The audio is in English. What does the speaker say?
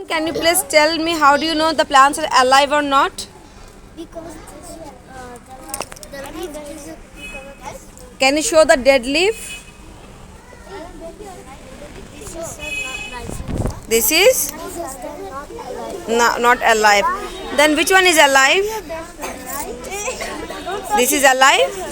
can you please tell me how do you know the plants are alive or not? Because the leaf is Can you show the dead leaf? This is not alive. Then which one is alive? This is alive.